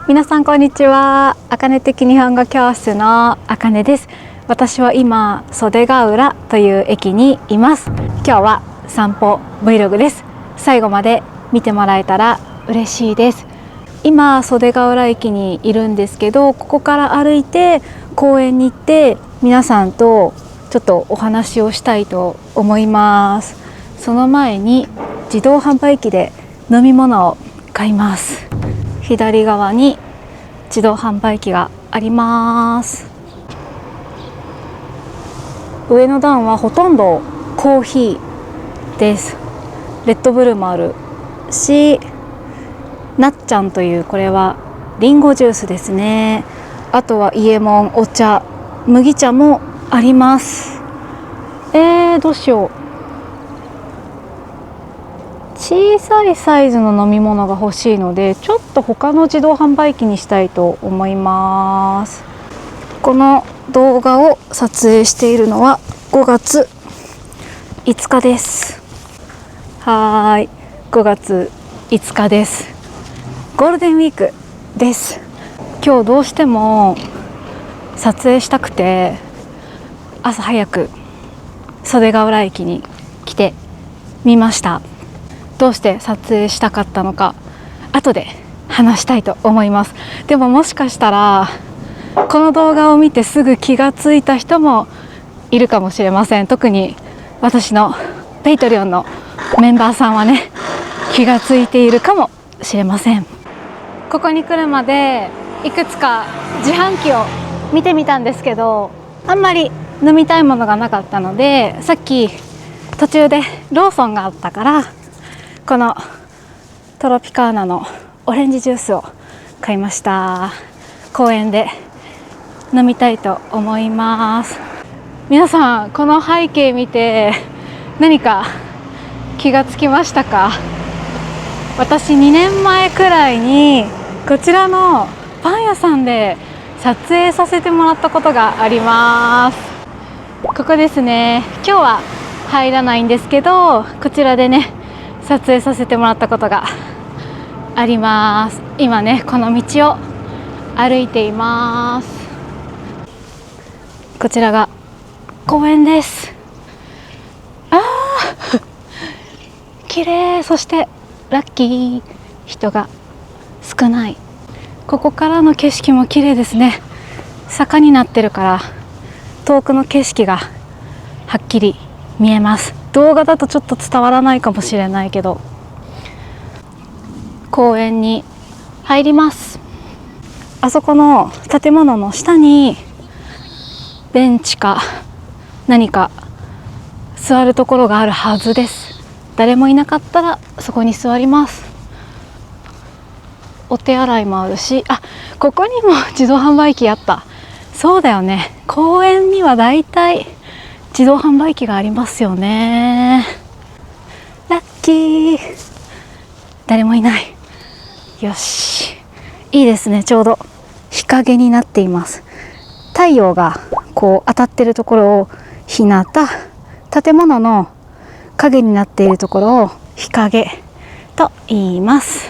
皆さんこんにちは。あかね的日本語教室のあかねです。私は今袖ヶ浦という駅にいます。今日は散歩 Vlog です。最後まで見てもらえたら嬉しいです。今袖ヶ浦駅にいるんですけど、ここから歩いて公園に行って皆さんとちょっとお話をしたいと思います。その前に自動販売機で飲み物を買います。左側に自動販売機があります。上の段はほとんどコーヒーです。レッドブルもあるし、なっちゃんというこれはリンゴジュースですね。あとは伊右衛門お茶、麦茶もあります。どうしよう。小さいサイズの飲み物が欲しいので、ちょっと他の自動販売機にしたいと思います。この動画を撮影しているのは5月5日です。5月5日です。ゴールデンウィークです。今日どうしても撮影したくて、朝早く袖ヶ浦駅に来てみました。どうして撮影したかったのか後で話したいと思います。でももしかしたらこの動画を見てすぐ気がついた人もいるかもしれません。特に私のペイトリオンのメンバーさんはね、気がついているかもしれません。ここに来るまでいくつか自販機を見てみたんですけど、あんまり飲みたいものがなかったので、さっき途中でローソンがあったからこのトロピカーナのオレンジジュースを買いました。公園で飲みたいと思います。皆さんこの背景見て何か気がつきましたか？私2年前くらいにこちらのパン屋さんで撮影させてもらったことがあります。ここですね。今日は入らないんですけど、こちらでね撮影させてもらったことがあります。今ねこの道を歩いています。こちらが公園です。綺麗。そしてラッキー、人が少ない。ここからの景色も綺麗ですね。坂になってるから遠くの景色がはっきり見えます。動画だとちょっと伝わらないかもしれないけど、公園に入ります。あそこの建物の下にベンチか何か座るところがあるはずです。誰もいなかったらそこに座ります。お手洗いもあるし、ここにも自動販売機あった。そうだよね、公園にはだいたい自動販売機がありますよね。ラッキー。誰もいない。よし、いいですね。ちょうど日陰になっています。太陽がこう当たってるところを日向、建物の影になっているところを日陰と言います。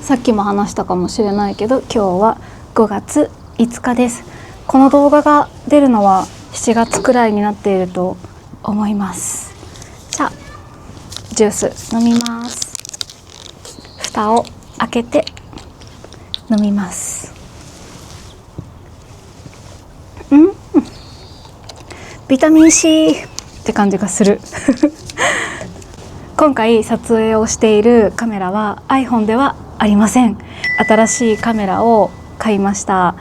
さっきも話したかもしれないけど、今日は5月5日です。この動画が出るのは7月くらいになっていると思います。じゃあジュース飲みます。蓋を開けて飲みます。ビタミン C って感じがする今回撮影をしているカメラは iPhone ではありません。新しいカメラを買いました。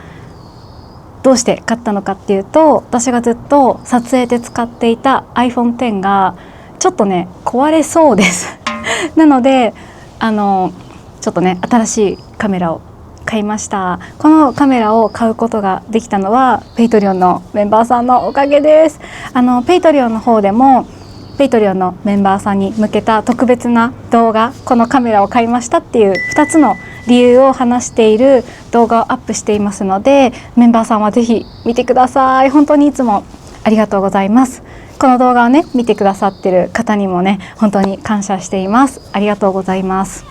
どうして買ったのかっていうと、私がずっと撮影で使っていた iPhone X がちょっとね壊れそうですなのでちょっとね新しいカメラを買いました。このカメラを買うことができたのはペイトリオンのメンバーさんのおかげです。ペイトリオンの方でもペイトリオンのメンバーさんに向けた特別な動画、このカメラを買いましたっていう2つの理由を話している動画をアップしていますので、メンバーさんはぜひ見てください。本当にいつもありがとうございます。この動画をね見てくださってる方にもね本当に感謝しています。ありがとうございます。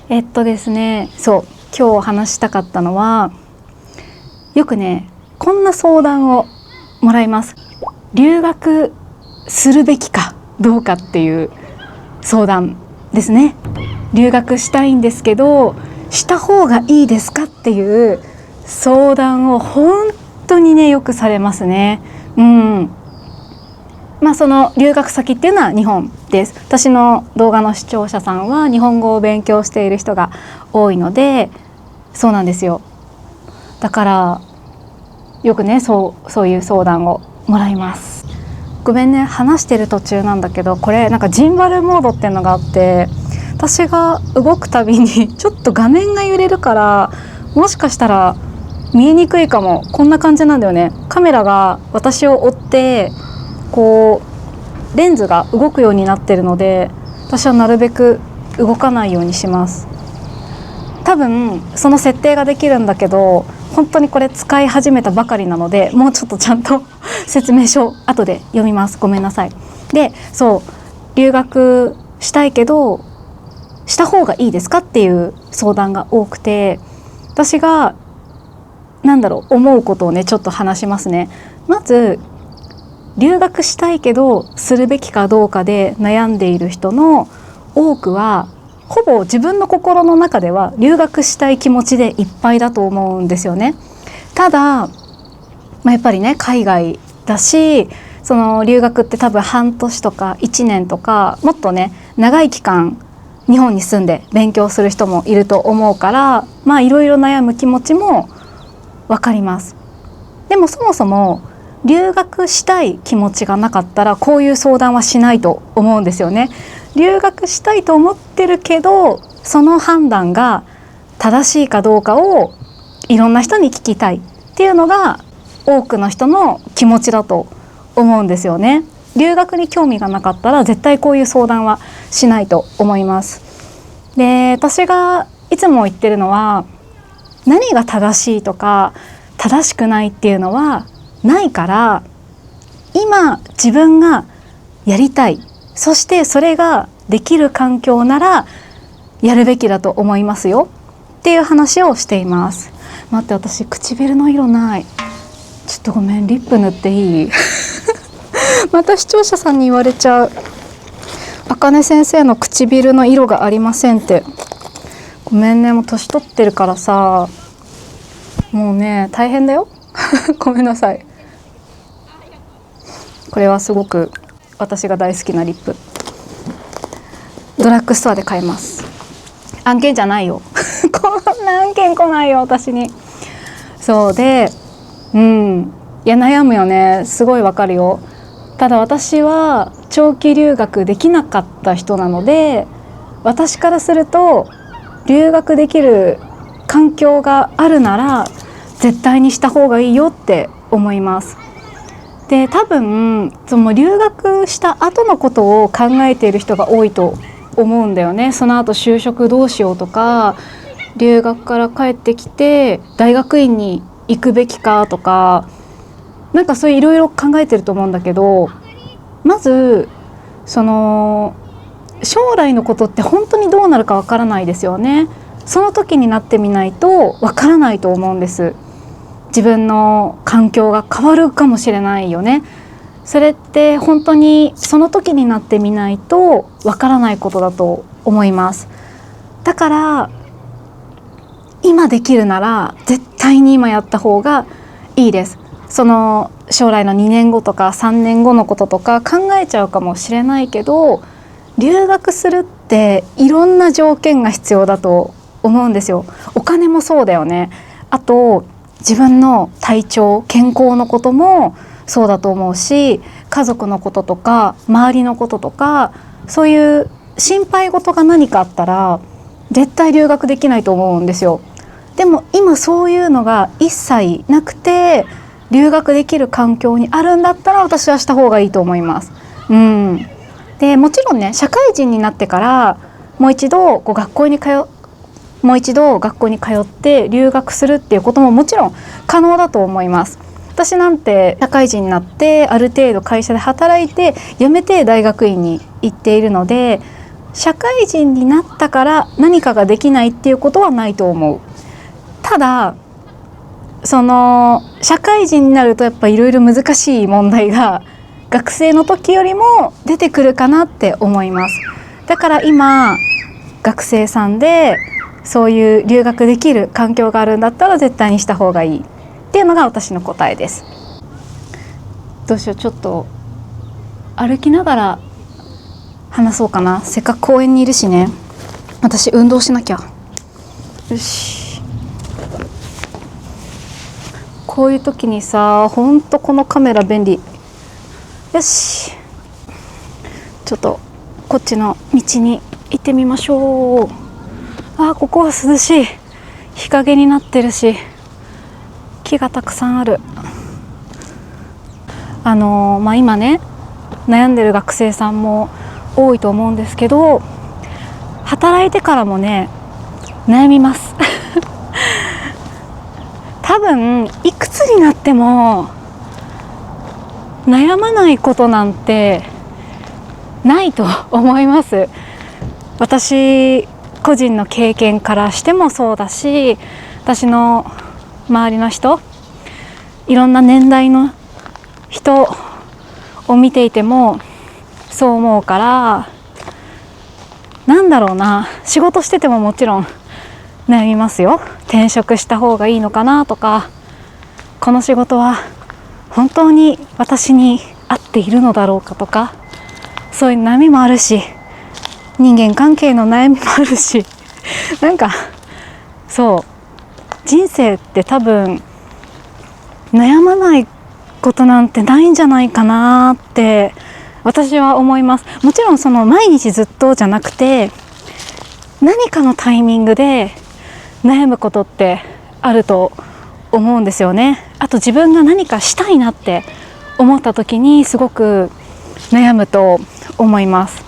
ですね、そう今日話したかったのは、よくねこんな相談をもらいます。留学するべきかどうかっていう相談ですね。留学したいんですけどした方がいいですかっていう相談を本当にねよくされますね。その留学先っていうのは日本です。私の動画の視聴者さんは日本語を勉強している人が多いので、そうなんですよ。だからよくねそういう相談をもらいます。ごめんね、話してる途中なんだけど、これなんかジンバルモードっていうのがあって、私が動くたびにちょっと画面が揺れるから、もしかしたら見えにくいかも。こんな感じなんだよね。カメラが私を追ってこうレンズが動くようになってるので、私はなるべく動かないようにします。多分その設定ができるんだけど、本当にこれ使い始めたばかりなので、もうちょっとちゃんと説明書後で読みます。ごめんなさい。で、留学したいけどした方がいいですかっていう相談が多くて、私が思うことをねちょっと話しますね。まず留学したいけどするべきかどうかで悩んでいる人の多くは、ほぼ自分の心の中では留学したい気持ちでいっぱいだと思うんですよね。ただ、やっぱりね海外だし、その留学って多分半年とか1年とかもっとね長い期間日本に住んで勉強する人もいると思うから、いろいろ悩む気持ちもわかります。でもそもそも留学したい気持ちがなかったらこういう相談はしないと思うんですよね。留学したいと思ってるけど、その判断が正しいかどうかをいろんな人に聞きたいっていうのが多くの人の気持ちだと思うんですよね。留学に興味がなかったら絶対こういう相談はしないと思います。で、私がいつも言ってるのは、何が正しいとか正しくないっていうのはないから、今自分がやりたい、そしてそれができる環境ならやるべきだと思いますよっていう話をしています。待って、私唇の色ない。ちょっとごめん、リップ塗っていい？また視聴者さんに言われちゃう。あかね先生の唇の色がありませんって。ごめんね、もう年取ってるからさ、もうね大変だよ。ごめんなさい。これはすごく私が大好きなリップ。ドラッグストアで買えます。案件じゃないよ。こんな案件来ないよ私に。そうで、いや悩むよね。すごいわかるよ。ただ私は長期留学できなかった人なので、私からすると留学できる環境があるなら絶対にした方がいいよって思います。で、多分その留学した後のことを考えている人が多いと思うんだよね。その後就職どうしようとか、留学から帰ってきて大学院に行くべきかとか、そういういろいろ考えてると思うんだけど、まずその将来のことって本当にどうなるかわからないですよね。その時になってみないとわからないと思うんです。自分の環境が変わるかもしれないよね。それって本当にその時になってみないとわからないことだと思います。だから今できるなら絶対に今やった方がいいです。その将来の2年後とか3年後のこととか考えちゃうかもしれないけど、留学するっていろんな条件が必要だと思うんですよ。お金もそうだよね。あと自分の体調、健康のこともそうだと思うし、家族のこととか周りのこととか、そういう心配事が何かあったら絶対留学できないと思うんですよ。でも今そういうのが一切なくて留学できる環境にあるんだったら私はした方がいいと思います。でもちろんね、社会人になってからもう一度学校に通って留学するっていうことももちろん可能だと思います。私なんて社会人になってある程度会社で働いて辞めて大学院に行っているので、社会人になったから何かができないっていうことはないと思う。ただその社会人になるとやっぱいろいろ難しい問題が学生の時よりも出てくるかなって思います。だから今学生さんでそういう留学できる環境があるんだったら絶対にした方がいいっていうのが私の答えです。どうしよう、ちょっと歩きながら話そうかな。せっかく公園にいるしね。私運動しなきゃ。よし。こういう時にさ、ほんとこのカメラ便利。よし、ちょっとこっちの道に行ってみましょう。ここは涼しい。日陰になってるし木がたくさんある。今ね悩んでる学生さんも多いと思うんですけど、働いてからもね悩みます多分いくつになっても悩まないことなんてないと思います。私個人の経験からしてもそうだし、私の周りの人、いろんな年代の人を見ていてもそう思うから、なんだろうな、仕事しててももちろん悩みますよ。転職した方がいいのかなとか、この仕事は本当に私に合っているのだろうかとか、そういう悩みもあるし、人間関係の悩みもあるしなんかそう人生って多分悩まないことなんてないんじゃないかなって私は思います。もちろんその毎日ずっとじゃなくて、何かのタイミングで悩むことってあると思うんですよね。あと自分が何かしたいなって思った時にすごく悩むと思います。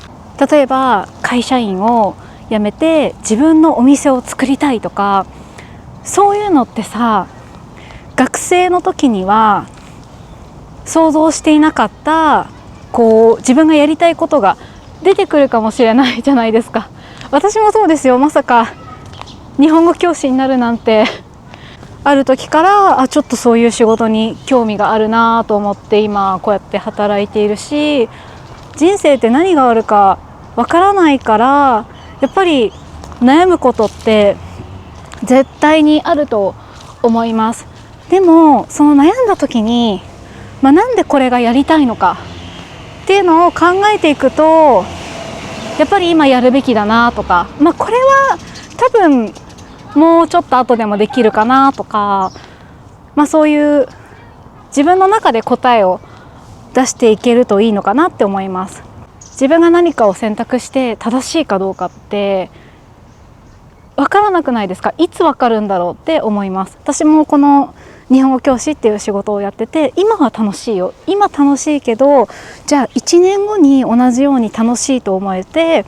例えば会社員を辞めて自分のお店を作りたいとか、そういうのってさ、学生の時には想像していなかった自分がやりたいことが出てくるかもしれないじゃないですか。私もそうですよ。まさか日本語教師になるなんてある時からちょっとそういう仕事に興味があるなと思って今こうやって働いているし、人生って何があるかわからないから、やっぱり悩むことって絶対にあると思います。でもその悩んだ時に、なんでこれがやりたいのかっていうのを考えていくと、やっぱり今やるべきだなとか、これは多分もうちょっと後でもできるかなとか、そういう自分の中で答えを出していけるといいのかなって思います。自分が何かを選択して正しいかどうかって分からなくないですか？いつ分かるんだろうって思います。私もこの日本語教師っていう仕事をやってて、今は楽しいよ、今楽しいけど、じゃあ1年後に同じように楽しいと思えて、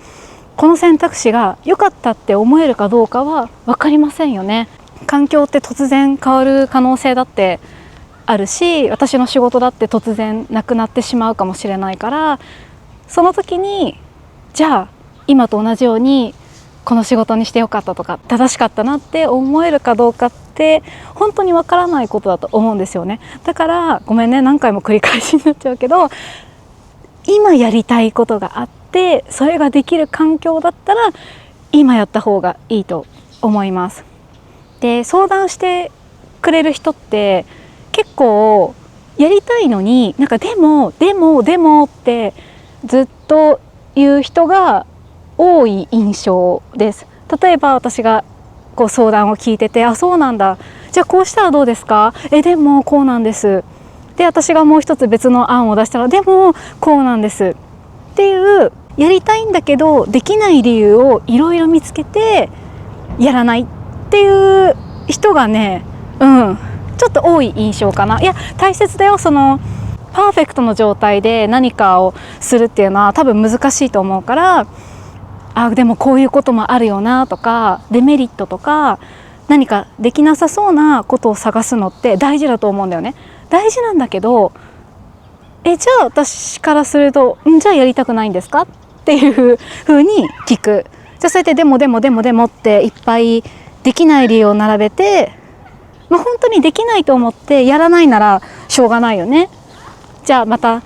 この選択肢が良かったって思えるかどうかは分かりませんよね。環境って突然変わる可能性だってあるし、私の仕事だって突然なくなってしまうかもしれないから、その時にじゃあ今と同じようにこの仕事にしてよかったとか正しかったなって思えるかどうかって本当にわからないことだと思うんですよね。だからごめんね、何回も繰り返しになっちゃうけど、今やりたいことがあってそれができる環境だったら今やった方がいいと思います。で、相談してくれる人って結構やりたいのにでもってずっと言う人が多い印象です。例えば私が相談を聞いてて、そうなんだ、じゃあこうしたらどうですか、でもこうなんです、で私がもう一つ別の案を出したらでもこうなんですっていう、やりたいんだけどできない理由をいろいろ見つけてやらないっていう人がね、ちょっと多い印象かな。いや大切だよ、そのパーフェクトの状態で何かをするっていうのは多分難しいと思うから、でもこういうこともあるよなとか、デメリットとか何かできなさそうなことを探すのって大事だと思うんだよね。大事なんだけど、じゃあ私からするとじゃあやりたくないんですかっていう風に聞く。じゃあそうやってでもっていっぱいできない理由を並べてまあ、本当にできないと思ってやらないならしょうがないよね。じゃあまた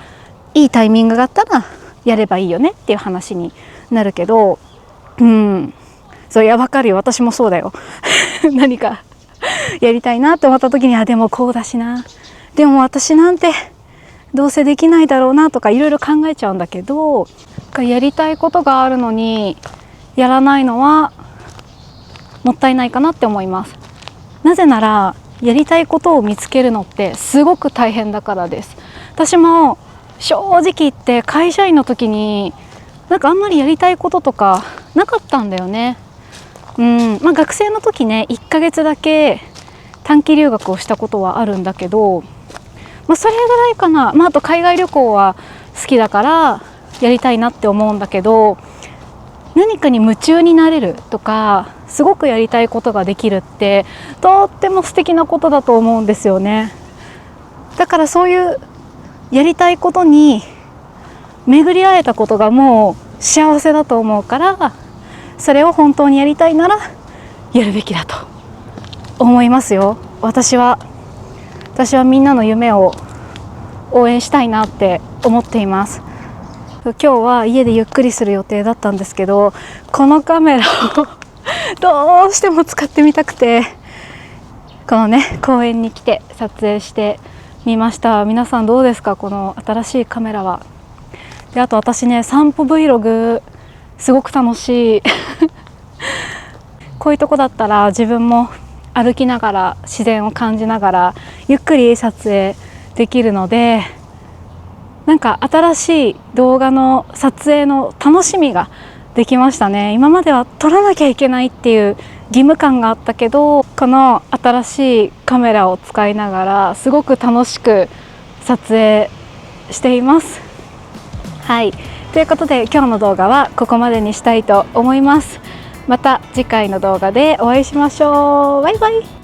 いいタイミングがあったらやればいいよねっていう話になるけど、そう、いや分かるよ、私もそうだよ何かやりたいなって思った時に、でもこうだしな、でも私なんてどうせできないだろうなとかいろいろ考えちゃうんだけど、やりたいことがあるのにやらないのはもったいないかなって思います。なぜならやりたいことを見つけるのってすごく大変だからです。私も正直言って会社員の時になんかあんまりやりたいこととかなかったんだよね。学生の時ね1ヶ月だけ短期留学をしたことはあるんだけど、それぐらいかな。あと海外旅行は好きだからやりたいなって思うんだけど、何かに夢中になれるとかすごくやりたいことができるってとっても素敵なことだと思うんですよね。だからそういうやりたいことに巡り会えたことがもう幸せだと思うから、それを本当にやりたいならやるべきだと思いますよ。私はみんなの夢を応援したいなって思っています。今日は家でゆっくりする予定だったんですけど、このカメラをどうしても使ってみたくて、このね公園に来て撮影してみました。皆さんどうですか、この新しいカメラは。で、あと私ね散歩 Vlog すごく楽しいこういうとこだったら自分も歩きながら自然を感じながらゆっくり撮影できるので、なんか新しい動画の撮影の楽しみができましたね。今までは撮らなきゃいけないっていう義務感があったけど、この新しいカメラを使いながらすごく楽しく撮影しています。はい、ということで今日の動画はここまでにしたいと思います。また次回の動画でお会いしましょう。バイバイ。